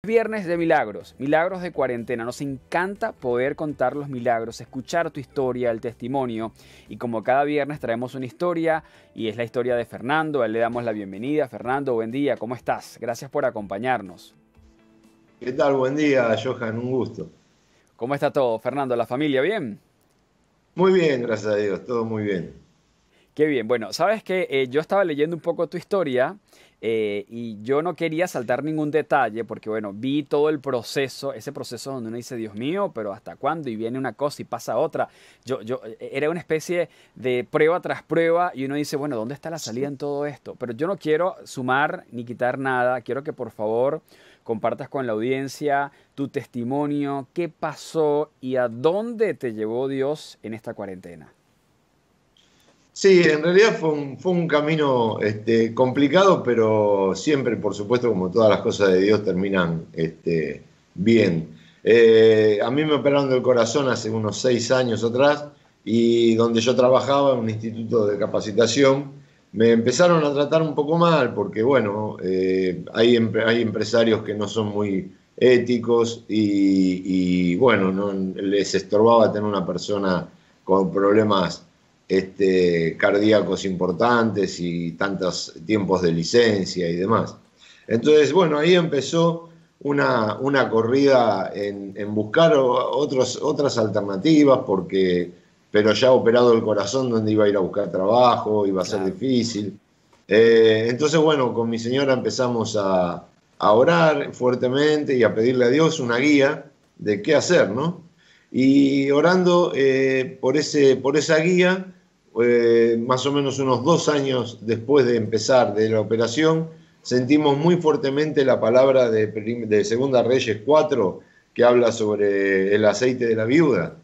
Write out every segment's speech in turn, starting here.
Viernes de milagros, milagros de cuarentena. Nos encanta poder contar los milagros, escuchar tu historia, el testimonio. Y como cada viernes traemos una historia y es la historia de Fernando. A él le damos la bienvenida. Fernando, buen día, ¿cómo estás? Gracias por acompañarnos. ¿Qué tal? Buen día, Johan, un gusto. ¿Cómo está todo, Fernando? ¿La familia bien? Muy bien, gracias a Dios, todo muy bien. Qué bien. Bueno, sabes que yo estaba leyendo un poco tu historia y yo no quería saltar ningún detalle porque, bueno, vi todo el proceso, ese proceso donde uno dice, Dios mío, pero ¿hasta cuándo? Y viene una cosa y pasa otra. Era una especie de prueba tras prueba y uno dice, bueno, ¿dónde está la salida en todo esto? Pero yo no quiero sumar ni quitar nada. Quiero que por favor compartas con la audiencia tu testimonio, qué pasó y a dónde te llevó Dios en esta cuarentena. Sí, en realidad fue un camino complicado, pero siempre, por supuesto, como todas las cosas de Dios, terminan bien. A mí me operaron del corazón hace unos 6 años atrás y donde yo trabajaba en un instituto de capacitación, me empezaron a tratar un poco mal porque, bueno, hay empresarios que no son muy éticos bueno, les estorbaba tener una persona con problemas cardíacos importantes y tantos tiempos de licencia y demás. Entonces, bueno, ahí empezó una corrida en buscar otras alternativas, pero ya operado el corazón, donde iba a ir a buscar trabajo, iba a ser Claro. difícil. Entonces, bueno, con mi señora empezamos a orar fuertemente y a pedirle a Dios una guía de qué hacer, ¿no? Y orando por esa guía, más o menos unos 2 años después de empezar de la operación, sentimos muy fuertemente la palabra de Segunda Reyes 4, que habla sobre el aceite de la viuda.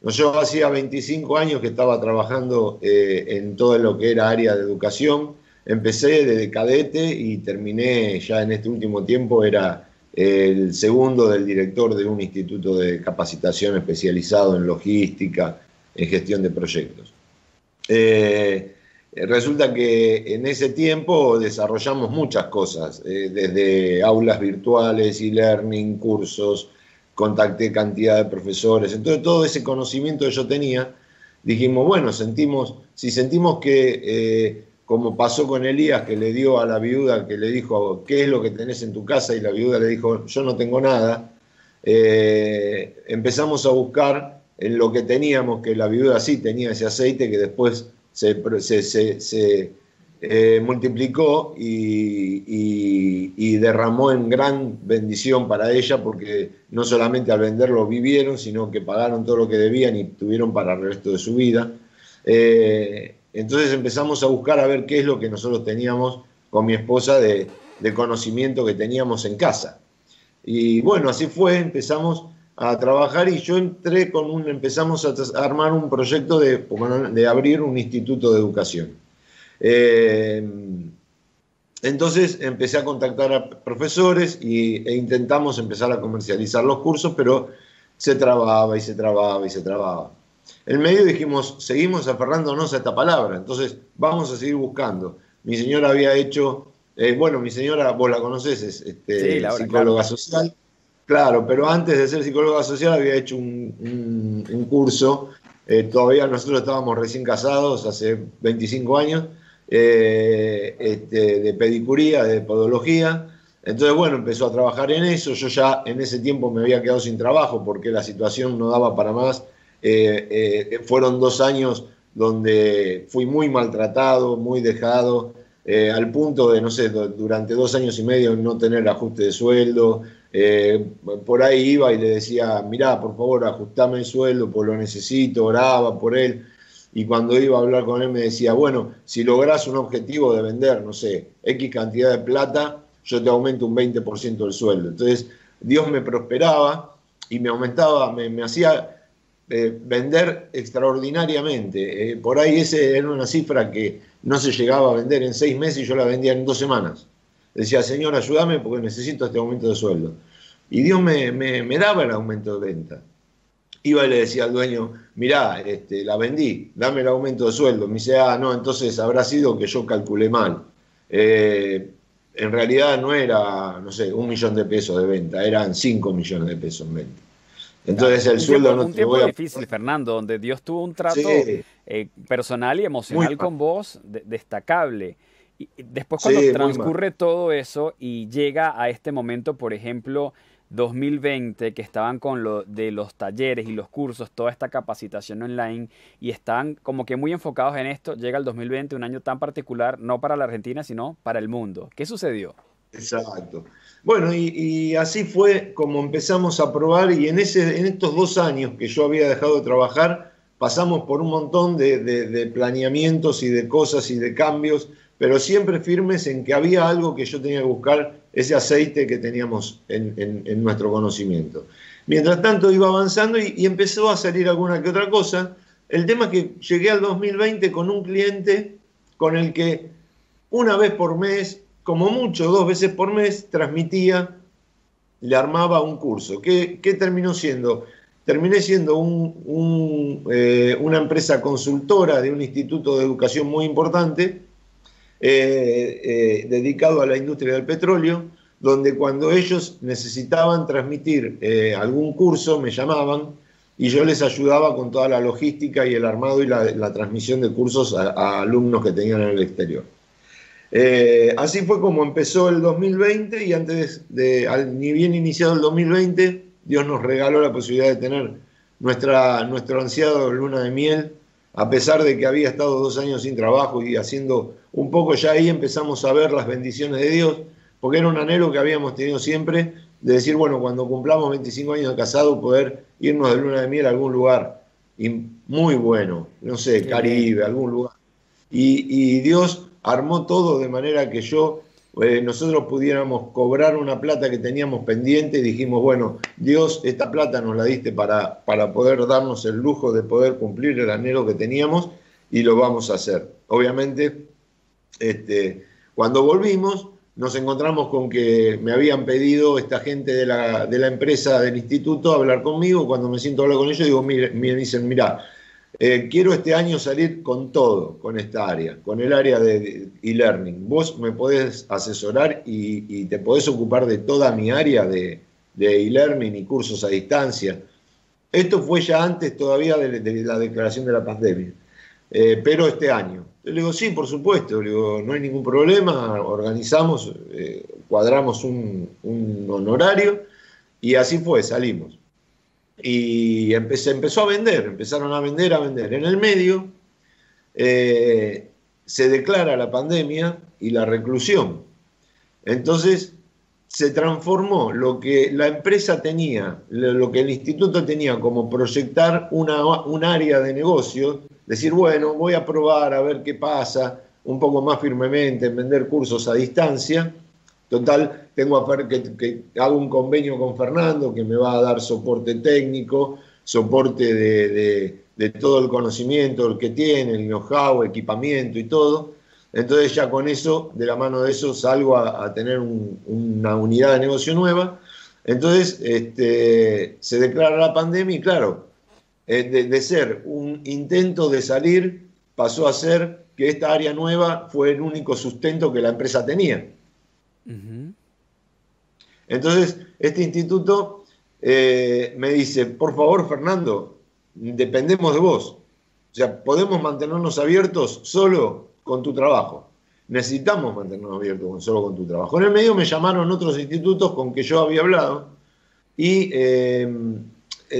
Yo hacía 25 años que estaba trabajando en todo lo que era área de educación. Empecé desde cadete y terminé ya en este último tiempo, era el segundo del director de un instituto de capacitación especializado en logística, en gestión de proyectos. Resulta que en ese tiempo desarrollamos muchas cosas, desde aulas virtuales, e-learning, cursos, contacté cantidad de profesores. Entonces todo ese conocimiento que yo tenía, dijimos, bueno, si sentimos que, como pasó con Elías, que le dio a la viuda, que le dijo, ¿qué es lo que tenés en tu casa? Y la viuda le dijo, yo no tengo nada. Empezamos a buscar en lo que teníamos, que la viuda sí tenía ese aceite que después se multiplicó y derramó en gran bendición para ella, porque no solamente al venderlo vivieron, sino que pagaron todo lo que debían y tuvieron para el resto de su vida. Entonces empezamos a buscar a ver qué es lo que nosotros teníamos con mi esposa de conocimiento que teníamos en casa. Y bueno, así fue, empezamos a trabajar y yo empezamos a armar un proyecto de abrir un instituto de educación. Eh, entonces empecé a contactar a profesores e intentamos empezar a comercializar los cursos, pero se trababa y se trababa y se trababa. En medio dijimos, seguimos aferrándonos a esta palabra, entonces vamos a seguir buscando. Mi señora había hecho, bueno, mi señora, vos la conocés, es Sí, Laura, claro. psicóloga social. Claro, pero antes de ser psicóloga social había hecho un curso. Todavía nosotros estábamos recién casados, hace 25 años, de pedicuría, de podología. Entonces, bueno, empezó a trabajar en eso. Yo ya en ese tiempo me había quedado sin trabajo porque la situación no daba para más. Fueron 2 años donde fui muy maltratado, muy dejado, al punto de, no sé, durante 2 años y medio no tener ajuste de sueldo. Por ahí iba y le decía, mirá, por favor, ajustame el sueldo, pues lo necesito, oraba por él. Y cuando iba a hablar con él me decía, bueno, si lográs un objetivo de vender, no sé, X cantidad de plata, yo te aumento un 20% del sueldo. Entonces, Dios me prosperaba y me aumentaba, me hacía vender extraordinariamente. Por ahí ese era una cifra que no se llegaba a vender en 6 meses y yo la vendía en 2 semanas. Decía, Señor, ayúdame porque necesito este aumento de sueldo. Y Dios me daba el aumento de venta. Iba y le decía al dueño, mirá, la vendí, dame el aumento de sueldo. Me dice, no, entonces habrá sido que yo calculé mal. Eh, en realidad no era, no sé, 1 millón de pesos de venta, eran 5 millones de pesos en venta. Claro. Entonces el sueldo no Un te lo tiempo voy a... difícil, Fernando, donde Dios tuvo un trato Sí, personal y muy emocional mal. con vos destacable. Y después cuando Sí, muy mal. transcurre todo eso y llega a este momento, por ejemplo, 2020, que estaban con lo de los talleres y los cursos, toda esta capacitación online, y estaban como que muy enfocados en esto, llega el 2020, un año tan particular, no para la Argentina, sino para el mundo. ¿Qué sucedió? Exacto. Bueno, y así fue como empezamos a probar y en estos 2 años que yo había dejado de trabajar, pasamos por un montón de planeamientos y de cosas y de cambios, pero siempre firmes en que había algo que yo tenía que buscar, ese aceite que teníamos en nuestro conocimiento. Mientras tanto iba avanzando y empezó a salir alguna que otra cosa. El tema es que llegué al 2020 con un cliente con el que una vez por mes, como mucho 2 veces por mes, transmitía, le armaba un curso. ¿Qué terminó siendo? Terminé siendo una empresa consultora de un instituto de educación muy importante, dedicado a la industria del petróleo, donde cuando ellos necesitaban transmitir algún curso, me llamaban y yo les ayudaba con toda la logística y el armado y la transmisión de cursos a alumnos que tenían en el exterior. Así fue como empezó el 2020 y ni bien iniciado el 2020, Dios nos regaló la posibilidad de tener nuestro ansiado luna de miel, a pesar de que había estado 2 años sin trabajo y haciendo un poco, ya ahí empezamos a ver las bendiciones de Dios, porque era un anhelo que habíamos tenido siempre de decir, bueno, cuando cumplamos 25 años de casado, poder irnos de luna de miel a algún lugar y muy bueno, no sé, Qué bien. Caribe, algún lugar y Dios armó todo de manera que nosotros pudiéramos cobrar una plata que teníamos pendiente y dijimos, bueno, Dios, esta plata nos la diste para poder darnos el lujo de poder cumplir el anhelo que teníamos y lo vamos a hacer. Obviamente, cuando volvimos, nos encontramos con que me habían pedido esta gente de la empresa, del instituto, hablar conmigo. Cuando me siento a hablar con ellos, digo, me dicen, mira, quiero este año salir con todo, con esta área, con el área de e-learning. Vos me podés asesorar y te podés ocupar de toda mi área de e-learning y cursos a distancia. Esto fue ya antes todavía de la declaración de la pandemia, pero este año. Yo le digo, sí, por supuesto, le digo, no hay ningún problema, organizamos, cuadramos un honorario y así fue, salimos. Y empezó a vender, empezaron a vender, a vender. En el medio se declara la pandemia y la reclusión. Entonces se transformó lo que la empresa tenía, lo que el instituto tenía como proyectar un área de negocio, decir, bueno, voy a probar a ver qué pasa, un poco más firmemente en vender cursos a distancia. Total, que hago un convenio con Fernando que me va a dar soporte técnico, soporte de todo el conocimiento el que tiene, el know-how, equipamiento y todo. Entonces ya con eso, de la mano de eso, salgo a tener una unidad de negocio nueva. Entonces se declara la pandemia y claro, de ser un intento de salir, pasó a ser que esta área nueva fue el único sustento que la empresa tenía. Ujú. Entonces, este instituto me dice, por favor, Fernando, dependemos de vos. O sea, podemos mantenernos abiertos solo con tu trabajo. Necesitamos mantenernos abiertos solo con tu trabajo. En el medio me llamaron otros institutos con que yo había hablado y he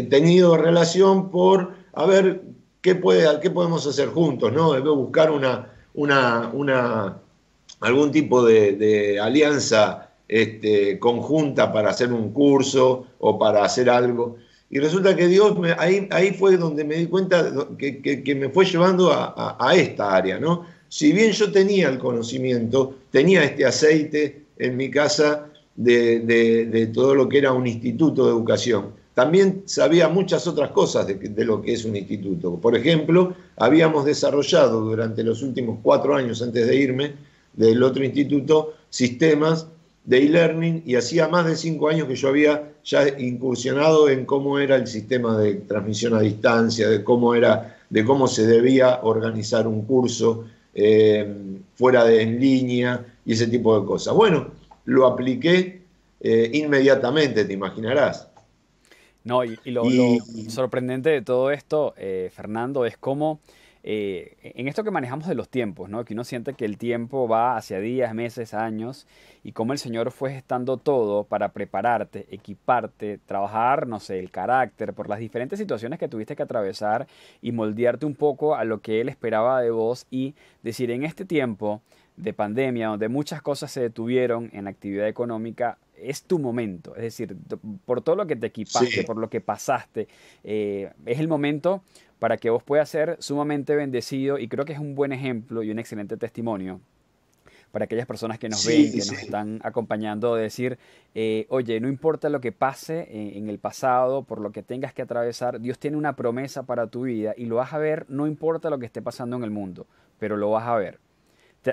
tenido relación por a ver qué podemos hacer juntos, ¿no? Buscar algún tipo de alianza conjunta para hacer un curso o para hacer algo. Y resulta que Dios, ahí fue donde me di cuenta que me fue llevando a esta área, ¿no? Si bien yo tenía el conocimiento, tenía este aceite en mi casa de todo lo que era un instituto de educación, también sabía muchas otras cosas de lo que es un instituto. Por ejemplo, habíamos desarrollado durante los últimos 4 años antes de irme del otro instituto sistemas de e-learning y hacía más de 5 años que yo había ya incursionado en cómo era el sistema de transmisión a distancia, de cómo se debía organizar un curso en línea, y ese tipo de cosas. Bueno, lo apliqué inmediatamente, te imaginarás. No, y lo Y sorprendente de todo esto, Fernando, es cómo en esto que manejamos de los tiempos, ¿no? Que uno siente que el tiempo va hacia días, meses, años, y cómo el Señor fue gestando todo para prepararte, equiparte, trabajar, no sé, el carácter, por las diferentes situaciones que tuviste que atravesar y moldearte un poco a lo que Él esperaba de vos y decir, en este tiempo de pandemia, donde muchas cosas se detuvieron en la actividad económica, es tu momento. Es decir, por todo lo que te equipaste, sí, por lo que pasaste, es el momento para que vos puedas ser sumamente bendecido y creo que es un buen ejemplo y un excelente testimonio para aquellas personas que nos ven, sí, que nos sí, están acompañando, de decir, oye, no importa lo que pase en el pasado, por lo que tengas que atravesar, Dios tiene una promesa para tu vida y lo vas a ver, no importa lo que esté pasando en el mundo, pero lo vas a ver.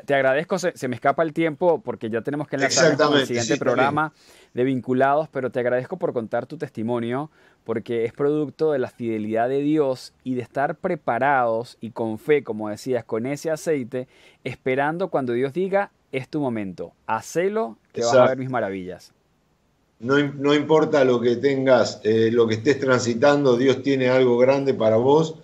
Te agradezco, se me escapa el tiempo porque ya tenemos que enlazarnos con el exactamente, siguiente sí, también. programa de Vinculados, pero te agradezco por contar tu testimonio porque es producto de la fidelidad de Dios y de estar preparados y con fe, como decías, con ese aceite, esperando cuando Dios diga, es tu momento, hacelo que vas a ver mis Exacto. maravillas. No, no importa lo que tengas, lo que estés transitando, Dios tiene algo grande para vos,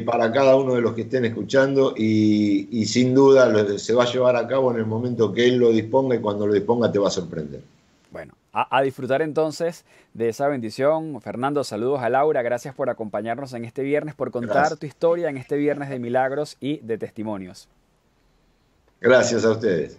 para cada uno de los que estén escuchando y sin duda se va a llevar a cabo en el momento que Él lo disponga y cuando lo disponga te va a sorprender. Bueno, a disfrutar entonces de esa bendición. Fernando, saludos a Laura, gracias por acompañarnos en este viernes, por contar Gracias. tu historia en este viernes de milagros y de testimonios. Gracias a ustedes.